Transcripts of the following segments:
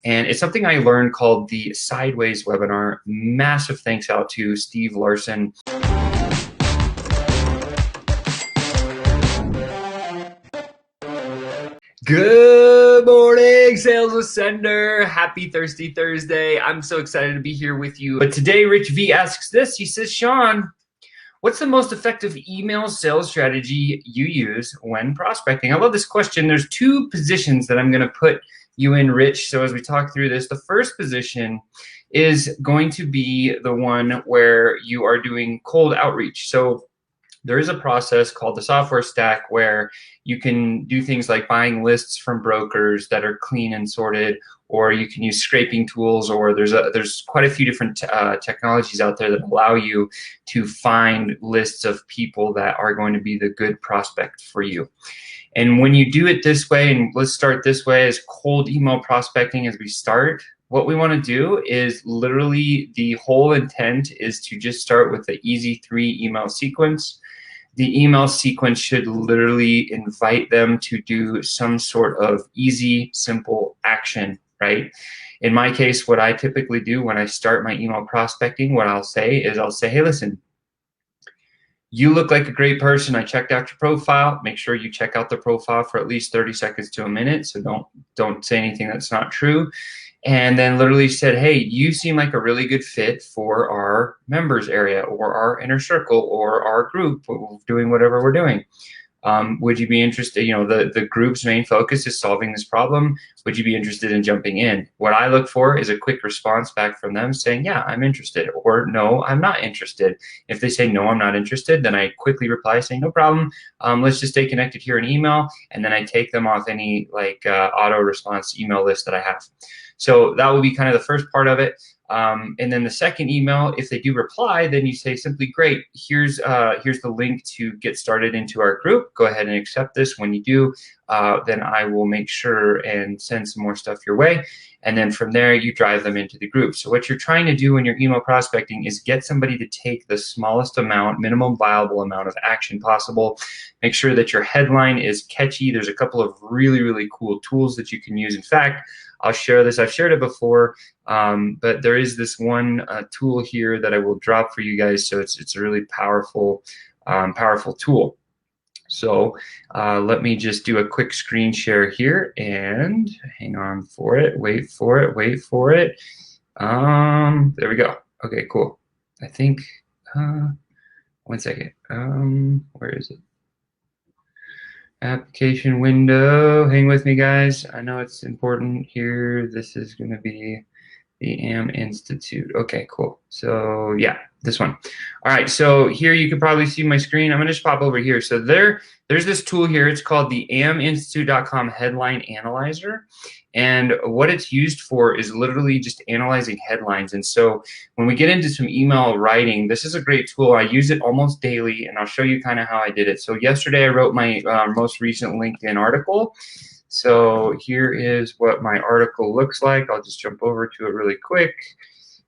And it's something I learned called the Sideways webinar. Massive thanks out to Steve Larson. Good morning, Sales Ascender. Happy Thirsty Thursday. I'm so excited to be here with you. But today, Rich V asks this. He says, Sean, what's the most effective email sales strategy you use when prospecting? I love this question. There's two positions that I'm going to put you in, Rich. So as we talk through this, the first position is going to be the one where you are doing cold outreach. So there is a process called the software stack where you can do things like buying lists from brokers that are clean and sorted, or you can use scraping tools, or there's quite a few different technologies out there that allow you to find lists of people that are going to be the good prospect for you. And when you do it this way, and let's start this way as cold email prospecting as we start, what we want to do is literally the whole intent is to just start with the easy 3 email sequence. The email sequence should literally invite them to do some sort of easy, simple action, right? In my case, what I typically do when I start my email prospecting, what I'll say is hey, listen, you look like a great person. I checked out your profile. Make sure you check out the profile for at least 30 seconds to a minute. So don't say anything that's not true. And then literally said, hey, you seem like a really good fit for our members area or our inner circle or our group doing whatever we're doing. Would you be interested, the group's main focus is solving this problem. Would you be interested in jumping in? What I look for is a quick response back from them saying, yeah, I'm interested, or no, I'm not interested. If they say, no, I'm not interested, then I quickly reply saying, no problem. Let's just stay connected here in email. And then I take them off any auto response email list that I have. So that will be kind of the first part of it. And then the second email, if they do reply, then you say simply, great, here's the link to get started into our group. Go ahead and accept this. When you do, then I will make sure and send some more stuff your way. And then from there, you drive them into the group. So what you're trying to do when you're email prospecting is get somebody to take the smallest amount, minimum viable amount of action possible. Make sure that your headline is catchy. There's a couple of really, really cool tools that you can use. In fact, I'll share this. I've shared it before, but there is this one tool here that I will drop for you guys. So it's a really powerful tool. So let me just do a quick screen share here and hang on for it. Wait for it. Wait for it. There we go. Okay, cool. I think, 1 second. Where is it? Application window. Hang with me, guys. I know it's important here. This is going to be the AM Institute. Okay, cool. So yeah, this one. All right, so here you can probably see my screen. I'm going to just pop over here. So there's this tool here. It's called the aminstitute.com Headline Analyzer. And what it's used for is literally just analyzing headlines. And so when we get into some email writing, this is a great tool. I use it almost daily, and I'll show you kind of how I did it. So yesterday I wrote my most recent LinkedIn article. So here is what my article looks like. I'll just jump over to it really quick.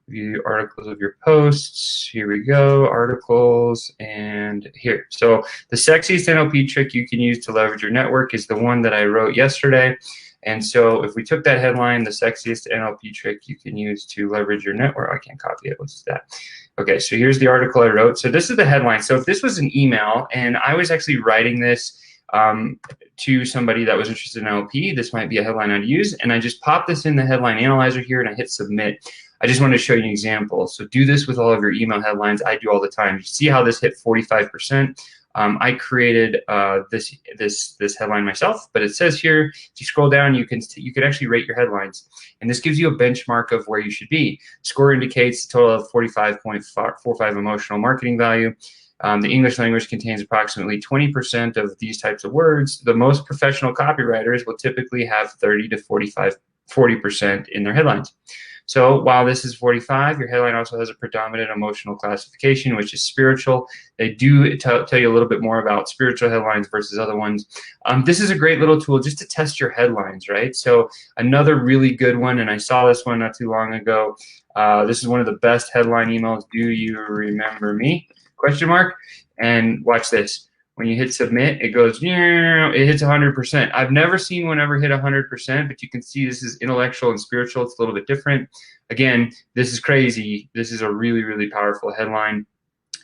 View articles of your posts. Here we go, articles, and here. So the sexiest NLP trick you can use to leverage your network is the one that I wrote yesterday. And so if we took that headline, the sexiest NLP trick you can use to leverage your network, I can't copy it, let's do that. Okay, so here's the article I wrote. So this is the headline. So if this was an email and I was actually writing this to somebody that was interested in NLP, this might be a headline I'd use. And I just pop this in the headline analyzer here and I hit submit. I just wanted to show you an example. So do this with all of your email headlines. I do all the time. You see how this hit 45%? I created this headline myself, but it says here, if you scroll down, you can actually rate your headlines. And this gives you a benchmark of where you should be. Score indicates a total of 45.45 emotional marketing value. The English language contains approximately 20% of these types of words. The most professional copywriters will typically have 30 to 40% in their headlines. So while this is 45, your headline also has a predominant emotional classification, which is spiritual. They do tell you a little bit more about spiritual headlines versus other ones. This is a great little tool just to test your headlines, right? So another really good one, and I saw this one not too long ago. This is one of the best headline emails. Do you remember me? Question mark. And watch this. when you hit submit, it goes, yeah, it hits 100%. I've never seen one ever hit 100%, but you can see this is intellectual and spiritual. It's a little bit different. Again, this is crazy. This is a really, really powerful headline.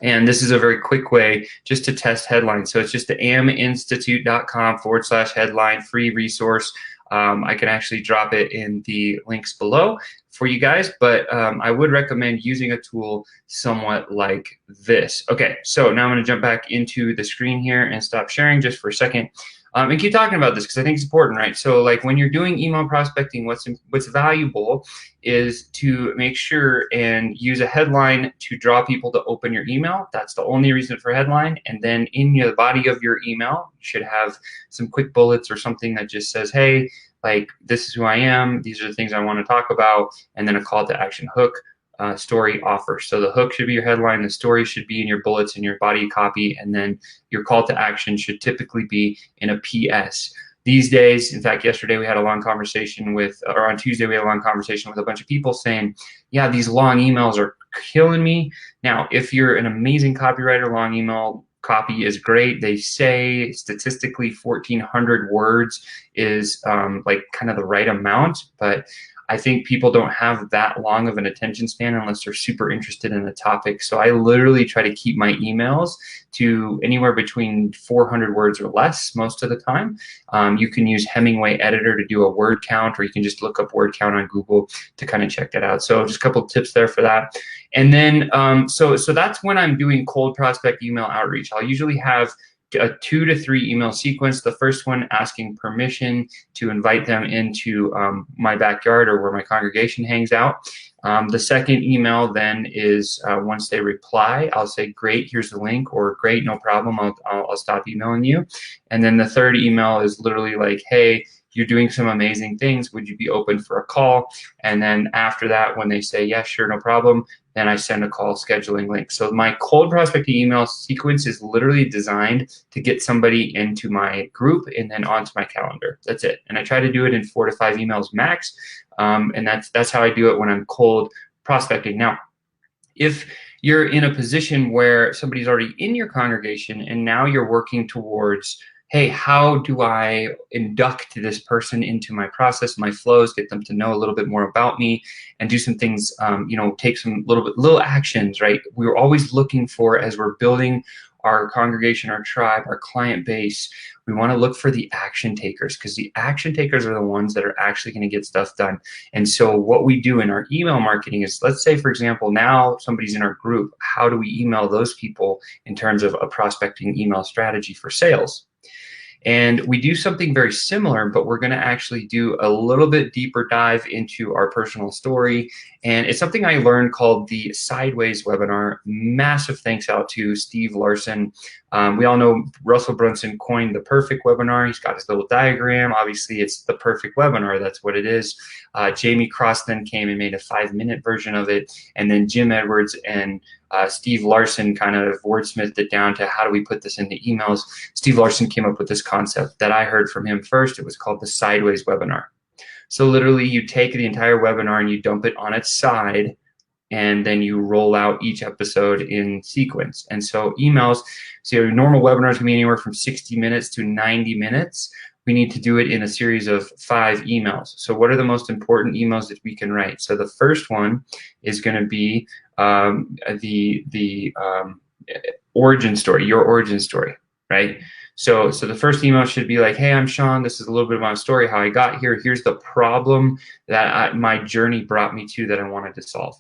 And this is a very quick way just to test headlines. So it's just the aminstitute.com/headline, free resource. I can actually drop it in the links below for you guys, but I would recommend using a tool somewhat like this. Okay, so now I'm going to jump back into the screen here and stop sharing just for a second. And keep talking about this because I think it's important, right? So like when you're doing email prospecting, what's valuable is to make sure and use a headline to draw people to open your email. That's the only reason for headline. And then in the body of your email, you should have some quick bullets or something that just says, hey, like this is who I am. These are the things I want to talk about. And then a call to action hook. Story offer. So the hook should be your headline, the story should be in your bullets in your body copy, and then your call to action should typically be in a PS. These days, in fact, yesterday we had a long conversation with, or on Tuesday we had a long conversation with a bunch of people saying, yeah, these long emails are killing me. Now, if you're an amazing copywriter, long email copy is great. They say statistically 1,400 words is like kind of the right amount, but I think people don't have that long of an attention span unless they're super interested in the topic. So I literally try to keep my emails to anywhere between 400 words or less most of the time. You can use Hemingway Editor to do a word count, or you can just look up word count on Google to kind of check that out. So just a couple of tips there for that. And then, so that's when I'm doing cold prospect email outreach. I'll usually have a 2 to 3 email sequence. The first one asking permission to invite them into my backyard or where my congregation hangs out. The second email then is once they reply, I'll say, great, here's the link, or great, no problem, I'll stop emailing you. And then the third email is literally like, hey, you're doing some amazing things. Would you be open for a call? And then after that, when they say, yeah, sure, no problem, then I send a call scheduling link. So my cold prospecting email sequence is literally designed to get somebody into my group and then onto my calendar. That's it. And I try to do it in 4 to 5 emails max. And that's how I do it when I'm cold prospecting. Now, if you're in a position where somebody's already in your congregation and now you're working towards, hey, how do I induct this person into my process, my flows, get them to know a little bit more about me, and do some things, take some little actions, right? We're always looking for, as we're building our congregation, our tribe, our client base, we want to look for the action takers, because the action takers are the ones that are actually going to get stuff done. And so what we do in our email marketing is, let's say, for example, now somebody's in our group. How do we email those people in terms of a prospecting email strategy for sales? And we do something very similar, but we're going to actually do a little bit deeper dive into our personal story. And it's something I learned called the Sideways webinar. Massive thanks out to Steve Larson. We all know Russell Brunson coined the perfect webinar. He's got his little diagram. Obviously, it's the perfect webinar. That's what it is. Jamie Cross then came and made a 5-minute version of it. And then Jim Edwards and Steve Larson kind of wordsmithed it down to how do we put this into emails. Steve Larson came up with this concept that I heard from him first. It was called the Sideways webinar. So literally you take the entire webinar and you dump it on its side, and then you roll out each episode in sequence. And so emails, so your normal webinars can be anywhere from 60 minutes to 90 minutes. We need to do it in a series of 5 emails. So what are the most important emails that we can write? So the first one is going to be the origin story, your origin story, right? So the first email should be like, hey, I'm Sean. This is a little bit of my story, how I got here. Here's the problem that my journey brought me to that I wanted to solve.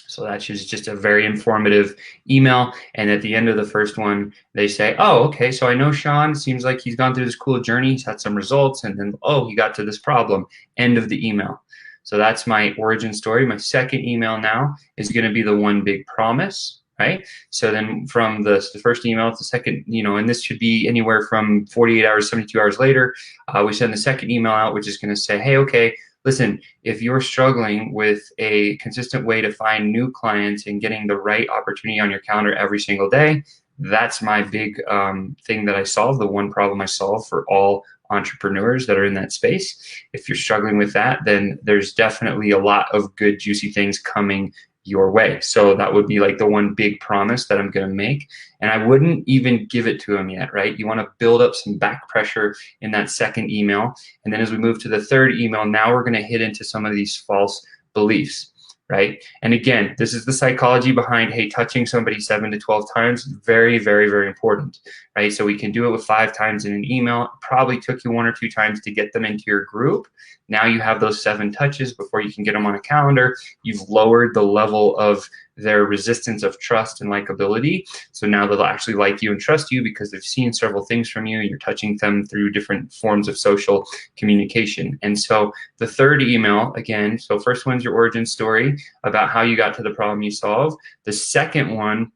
So that's just a very informative email. And at the end of the first one, they say, oh, okay, so I know Sean. Seems like he's gone through this cool journey. He's had some results. And then, oh, he got to this problem. End of the email. So that's my origin story. My second email now is going to be the one big promise, right? So then from the first email to the second, and this should be anywhere from 48 hours, 72 hours later, we send the second email out, which is going to say, hey, okay, listen, if you're struggling with a consistent way to find new clients and getting the right opportunity on your calendar every single day, that's my big thing that I solve, the one problem I solve for all entrepreneurs that are in that space. If you're struggling with that, then there's definitely a lot of good, juicy things coming your way. So that would be like the one big promise that I'm going to make. And I wouldn't even give it to them yet, right? You want to build up some back pressure in that second email. And then as we move to the third email, now we're going to hit into some of these false beliefs, right? And again, this is the psychology behind, hey, touching somebody 7 to 12 times, very, very, very important, right? So we can do it with 5 times in an email. It probably took you 1 or 2 times to get them into your group. Now you have those 7 touches before you can get them on a calendar. You've lowered the level of their resistance of trust and likability. So now they'll actually like you and trust you because they've seen several things from you. You're touching them through different forms of social communication. And so the third email, again, so first one's your origin story about how you got to the problem you solve. The second one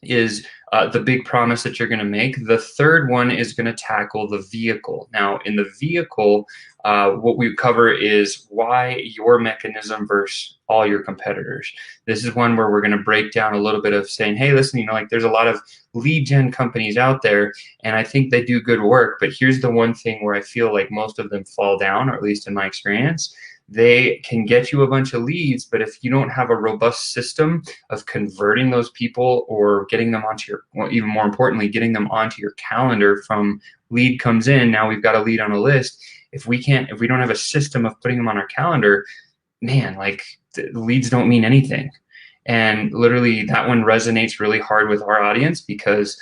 is the big promise that you're going to make. The third one is going to tackle the vehicle. Now, in the vehicle, what we cover is why your mechanism versus all your competitors. This is one where we're going to break down a little bit of saying, hey, listen, like there's a lot of lead gen companies out there, and I think they do good work, but here's the one thing where I feel like most of them fall down, or at least in my experience. They can get you a bunch of leads, but if you don't have a robust system of converting those people or getting them onto your, well, even more importantly, getting them onto your calendar from lead comes in, now we've got a lead on a list. If we don't have a system of putting them on our calendar, man, like the leads don't mean anything. And literally that one resonates really hard with our audience because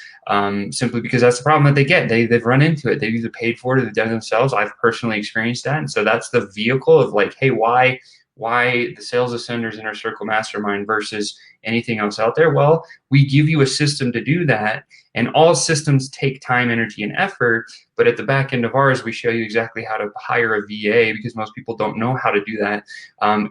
simply because that's the problem that they get. They've run into it. They've either paid for it or they've done it themselves. I've personally experienced that. And so that's the vehicle of like, hey, why the Sales Ascenders Inner Circle Mastermind versus anything else out there? Well, we give you a system to do that. And all systems take time, energy, and effort. But at the back end of ours, we show you exactly how to hire a VA because most people don't know how to do that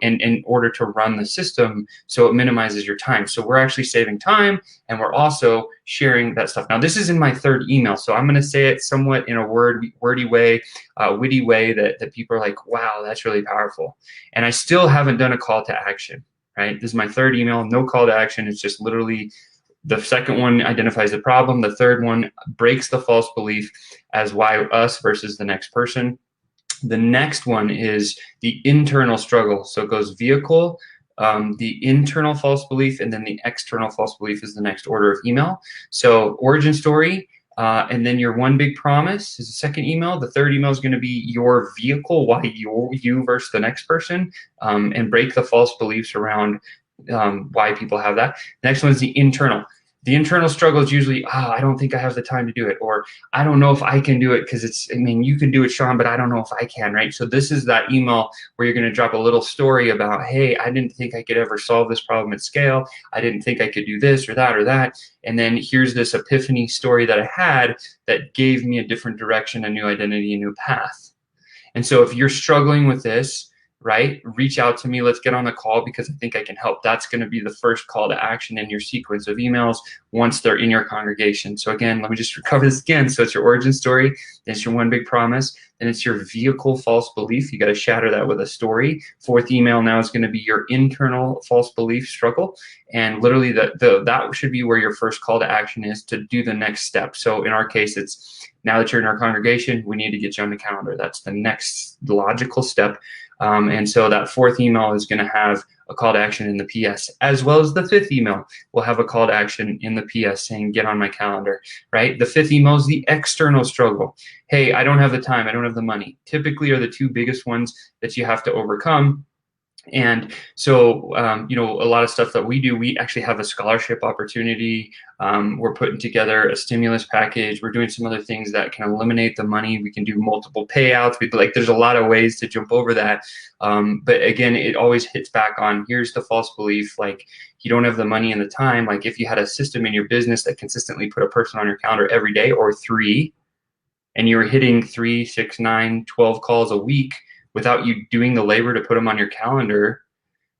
in order to run the system so it minimizes your time. So we're actually saving time and we're also sharing that stuff. Now, this is in my third email, so I'm going to say it somewhat in a wordy way, witty way that people are like, wow, that's really powerful. And I still haven't done a call to action, right? This is my third email, no call to action. It's just literally the second one identifies the problem. The third one breaks the false belief as why us versus the next person. The next one is the internal struggle. So it goes vehicle, the internal false belief, and then the external false belief is the next order of email. So origin story, and then your one big promise is the second email. The third email is going to be your vehicle, why you versus the next person, and break the false beliefs around why people have that. Next one is the internal. The internal struggle is usually, I don't think I have the time to do it, or I don't know if I can do it because you can do it, Sean, but I don't know if I can, right? So this is that email where you're going to drop a little story about, hey, I didn't think I could ever solve this problem at scale. I didn't think I could do this or that or that. And then here's this epiphany story that I had that gave me a different direction, a new identity, a new path. And so if you're struggling with this, right, reach out to me. Let's get on the call because I think I can help. That's going to be the first call to action in your sequence of emails once they're in your congregation. So again, let me just recover this again. So it's your origin story, then it's your one big promise, then it's your vehicle false belief. You got to shatter that with a story. Fourth email now is going to be your internal false belief struggle. And literally that should be where your first call to action is to do the next step. So in our case, it's now that you're in our congregation, we need to get you on the calendar. That's the next logical step. And so that fourth email is going to have a call to action in the PS, as well as the fifth email will have a call to action in the PS saying, get on my calendar, right? The fifth email is the external struggle. Hey, I don't have the time. I don't have the money. Typically are the two biggest ones that you have to overcome. And so, a lot of stuff that we do, we actually have a scholarship opportunity. We're putting together a stimulus package. We're doing some other things that can eliminate the money. We can do multiple payouts. There's a lot of ways to jump over that. But again, it always hits back on, here's the false belief, like you don't have the money and the time. Like if you had a system in your business that consistently put a person on your calendar every day or 3, and you were hitting 3, 6, 9, 12 calls a week, without you doing the labor to put them on your calendar,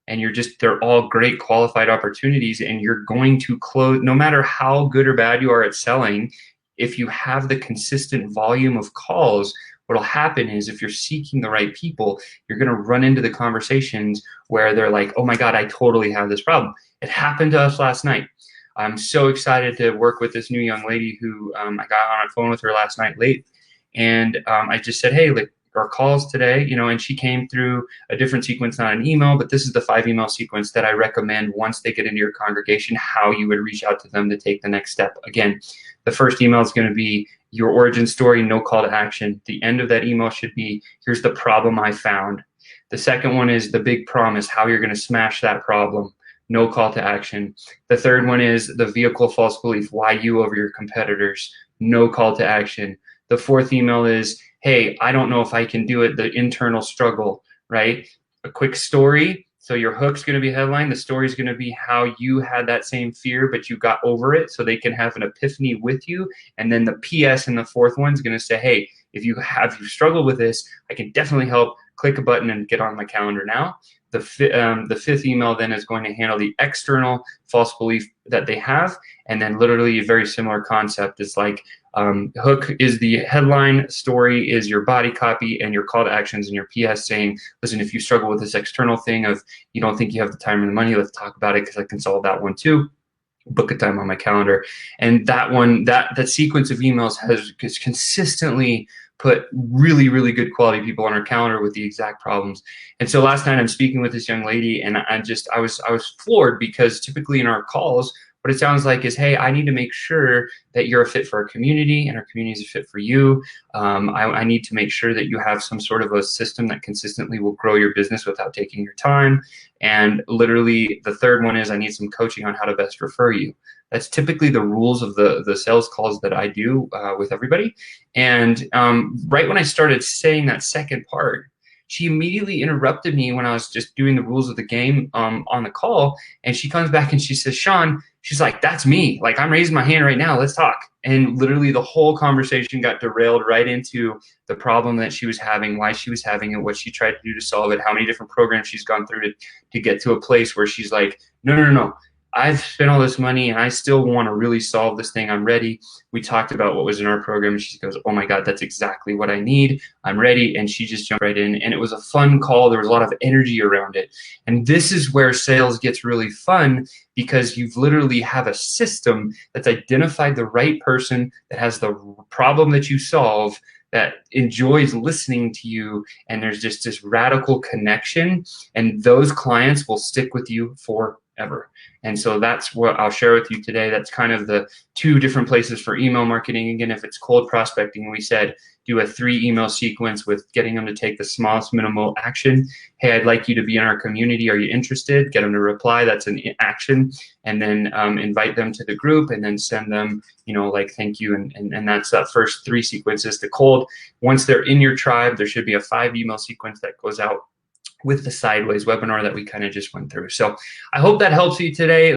and they're all great qualified opportunities, and you're going to close, no matter how good or bad you are at selling, if you have the consistent volume of calls, what'll happen is if you're seeking the right people, you're going to run into the conversations where they're like, oh my God, I totally have this problem. It happened to us last night. I'm so excited to work with this new young lady who I got on a phone with her last night late. And I just said, hey, like, our calls today, you know, and she came through a different sequence, not an email, but this is the 5 email sequence that I recommend once they get into your congregation, how you would reach out to them to take the next step. Again, the first email is going to be your origin story, no call to action. The end of that email should be, here's the problem I found. The second one is the big promise, how you're going to smash that problem. No call to action. The third one is the vehicle false belief, why you over your competitors. No call to action. The fourth email is, hey, I don't know if I can do it, the internal struggle, right? A quick story. So your hook's going to be headline. The story is going to be how you had that same fear, but you got over it, so they can have an epiphany with you. And then the PS in the fourth one is going to say, hey, if you struggled with this, I can definitely help. Click a button and get on my calendar now. The fifth email then is going to handle the external false belief that they have, and then literally a very similar concept. It's like hook is the headline, story is your body copy, and your call to actions and your PS saying, listen, if you struggle with this external thing of you don't think you have the time and the money, let's talk about it because I can solve that one too. Book a time on my calendar. And that one, that sequence of emails has consistently put really, really good quality people on our calendar with the exact problems. And so last night I'm speaking with this young lady, and I was floored because typically in our calls, what it sounds like is, hey, I need to make sure that you're a fit for our community and our community is a fit for you. I need to make sure that you have some sort of a system that consistently will grow your business without taking your time. And literally the third one is I need some coaching on how to best refer you. That's typically the rules of the sales calls that I do with everybody. And right when I started saying that second part, she immediately interrupted me when I was just doing the rules of the game on the call. And she comes back and she says, Sean, she's like, that's me. Like, I'm raising my hand right now. Let's talk. And literally the whole conversation got derailed right into the problem that she was having, why she was having it, what she tried to do to solve it, how many different programs she's gone through to get to a place where she's like, no. I've spent all this money and I still want to really solve this thing. I'm ready. We talked about what was in our program and she goes, oh my God, that's exactly what I need. I'm ready. And she just jumped right in, and it was a fun call. There was a lot of energy around it. And this is where sales gets really fun, because you've literally have a system that's identified the right person that has the problem that you solve, that enjoys listening to you, and there's just this radical connection, and those clients will stick with you forever. And so that's what I'll share with you today. That's kind of the 2 different places for email marketing. Again, if it's cold prospecting, we said do a 3 email sequence with getting them to take the smallest minimal action. Hey, I'd like you to be in our community. Are you interested? Get them to reply. That's an action. And then invite them to the group, and then send them, you know, like, thank you. And that's that first 3 sequences to cold. Once they're in your tribe, there should be a 5 email sequence that goes out with the sideways webinar that we kind of just went through. So I hope that helps you today.